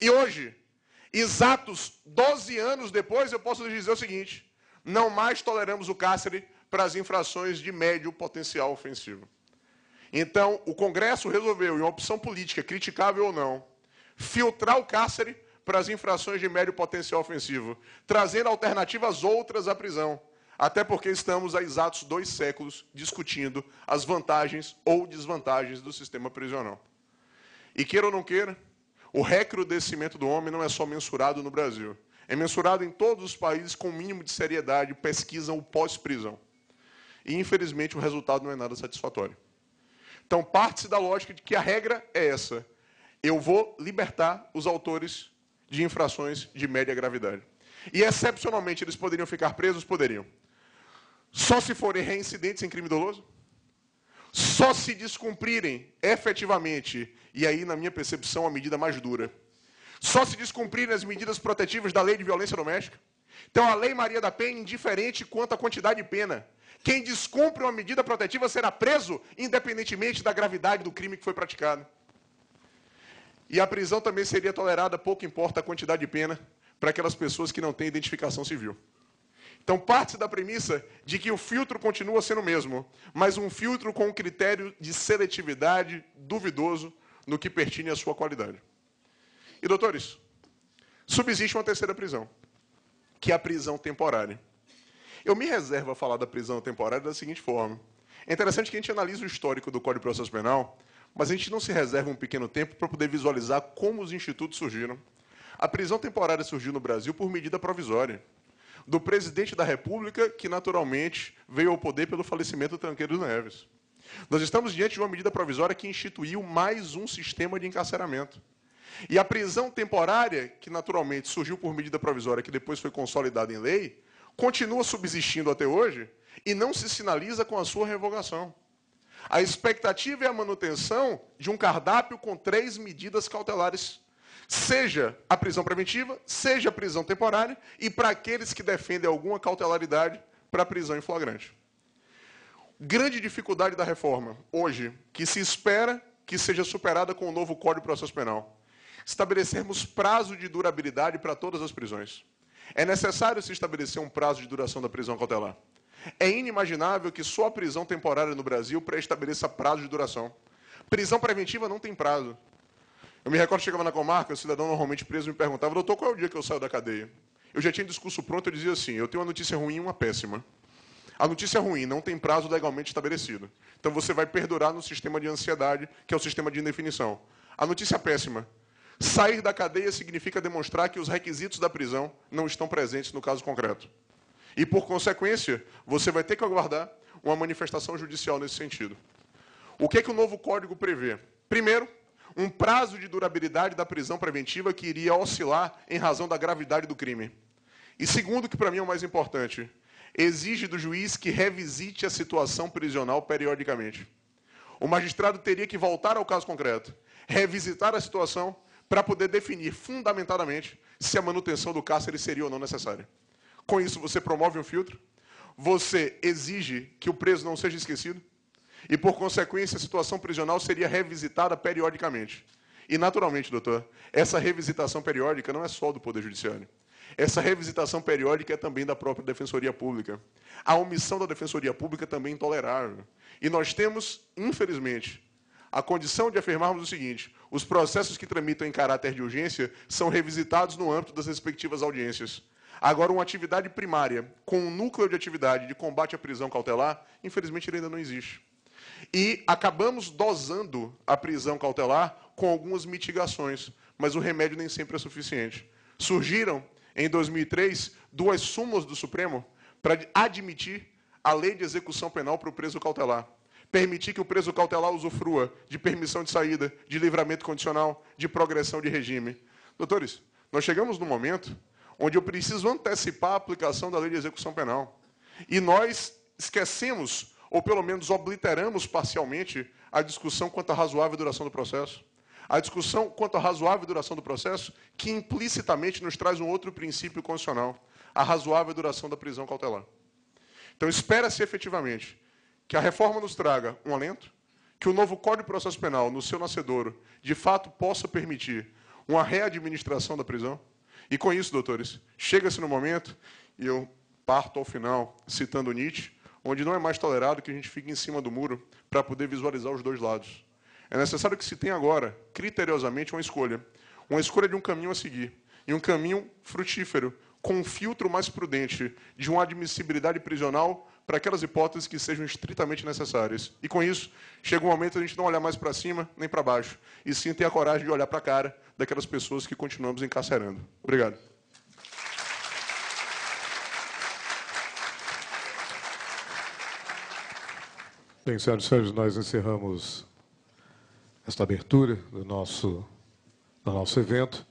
E hoje, exatos 12 anos depois, eu posso lhes dizer o seguinte: não mais toleramos o cárcere para as infrações de médio potencial ofensivo. Então, o Congresso resolveu, em uma opção política, criticável ou não, filtrar o cárcere para as infrações de médio potencial ofensivo, trazendo alternativas outras à prisão, até porque estamos há exatos 2 séculos discutindo as vantagens ou desvantagens do sistema prisional. E queira ou não queira, o recrudescimento do homem não é só mensurado no Brasil, é mensurado em todos os países com o mínimo de seriedade pesquisam o pós-prisão. E, infelizmente, o resultado não é nada satisfatório. Então, parte-se da lógica de que a regra é essa: eu vou libertar os autores de infrações de média gravidade. E, excepcionalmente, eles poderiam ficar presos? Poderiam. Só se forem reincidentes em crime doloso? Só se descumprirem efetivamente, e aí, na minha percepção, a medida mais dura, só se descumprirem as medidas protetivas da Lei de Violência Doméstica? Então, a Lei Maria da Penha é indiferente quanto à quantidade de pena. Quem descumpre uma medida protetiva será preso, independentemente da gravidade do crime que foi praticado. E a prisão também seria tolerada, pouco importa a quantidade de pena, para aquelas pessoas que não têm identificação civil. Então, parte da premissa de que o filtro continua sendo o mesmo, mas um filtro com um critério de seletividade duvidoso no que pertine à sua qualidade. E, doutores, subsiste uma terceira prisão, que é a prisão temporária. Eu me reservo a falar da prisão temporária da seguinte forma: é interessante que a gente analise o histórico do Código de Processo Penal, mas a gente não se reserva um pequeno tempo para poder visualizar como os institutos surgiram. A prisão temporária surgiu no Brasil por medida provisória do presidente da República, que naturalmente veio ao poder pelo falecimento do Tancredo Neves. Nós estamos diante de uma medida provisória que instituiu mais um sistema de encarceramento. E a prisão temporária, que naturalmente surgiu por medida provisória, que depois foi consolidada em lei, continua subsistindo até hoje e não se sinaliza com a sua revogação. A expectativa é a manutenção de um cardápio com 3 medidas cautelares, seja a prisão preventiva, seja a prisão temporária, e para aqueles que defendem alguma cautelaridade, para a prisão em flagrante. Grande dificuldade da reforma, hoje, que se espera que seja superada com o novo Código de Processo Penal: estabelecermos prazo de durabilidade para todas as prisões. É necessário se estabelecer um prazo de duração da prisão cautelar. É inimaginável que só a prisão temporária no Brasil pré-estabeleça prazo de duração. Prisão preventiva não tem prazo. Eu me recordo que chegava na comarca, o cidadão normalmente preso me perguntava: doutor, qual é o dia que eu saio da cadeia? Eu já tinha discurso pronto, eu dizia assim: eu tenho uma notícia ruim e uma péssima. A notícia ruim: não tem prazo legalmente estabelecido. Então você vai perdurar no sistema de ansiedade, que é o sistema de indefinição. A notícia péssima: sair da cadeia significa demonstrar que os requisitos da prisão não estão presentes no caso concreto. E, por consequência, você vai ter que aguardar uma manifestação judicial nesse sentido. O que é que o novo Código prevê? Primeiro, um prazo de durabilidade da prisão preventiva que iria oscilar em razão da gravidade do crime. E segundo, que para mim é o mais importante, exige do juiz que revisite a situação prisional periodicamente. O magistrado teria que voltar ao caso concreto, revisitar a situação, para poder definir fundamentadamente se a manutenção do cárcere seria ou não necessária. Com isso, você promove um filtro, você exige que o preso não seja esquecido, e, por consequência, a situação prisional seria revisitada periodicamente. E, naturalmente, doutor, essa revisitação periódica não é só do Poder Judiciário. Essa revisitação periódica é também da própria Defensoria Pública. A omissão da Defensoria Pública também é intolerável. E nós temos, infelizmente, a condição de afirmarmos o seguinte: os processos que tramitam em caráter de urgência são revisitados no âmbito das respectivas audiências. Agora, uma atividade primária, com um núcleo de atividade de combate à prisão cautelar, infelizmente, ele ainda não existe. E acabamos dosando a prisão cautelar com algumas mitigações, mas o remédio nem sempre é suficiente. Surgiram, em 2003, 2 súmulas do Supremo para admitir a lei de execução penal para o preso cautelar. Permitir que o preso cautelar usufrua de permissão de saída, de livramento condicional, de progressão de regime. Doutores, nós chegamos num momento onde eu preciso antecipar a aplicação da lei de execução penal. E nós esquecemos, ou pelo menos obliteramos parcialmente, a discussão quanto à razoável duração do processo. A discussão quanto à razoável duração do processo, que implicitamente nos traz um outro princípio constitucional: a razoável duração da prisão cautelar. Então, espera-se efetivamente que a reforma nos traga um alento, que o novo Código de Processo Penal, no seu nascedouro, de fato possa permitir uma readministração da prisão. E com isso, doutores, chega-se no momento, e eu parto ao final citando Nietzsche, onde não é mais tolerado que a gente fique em cima do muro para poder visualizar os dois lados. É necessário que se tenha agora, criteriosamente, uma escolha de um caminho a seguir, e um caminho frutífero, com um filtro mais prudente de uma admissibilidade prisional para aquelas hipóteses que sejam estritamente necessárias. E com isso, chega um momento de a gente não olhar mais para cima nem para baixo, e sim ter a coragem de olhar para a cara daquelas pessoas que continuamos encarcerando. Obrigado. Bem, senhoras e senhores, nós encerramos esta abertura do nosso evento.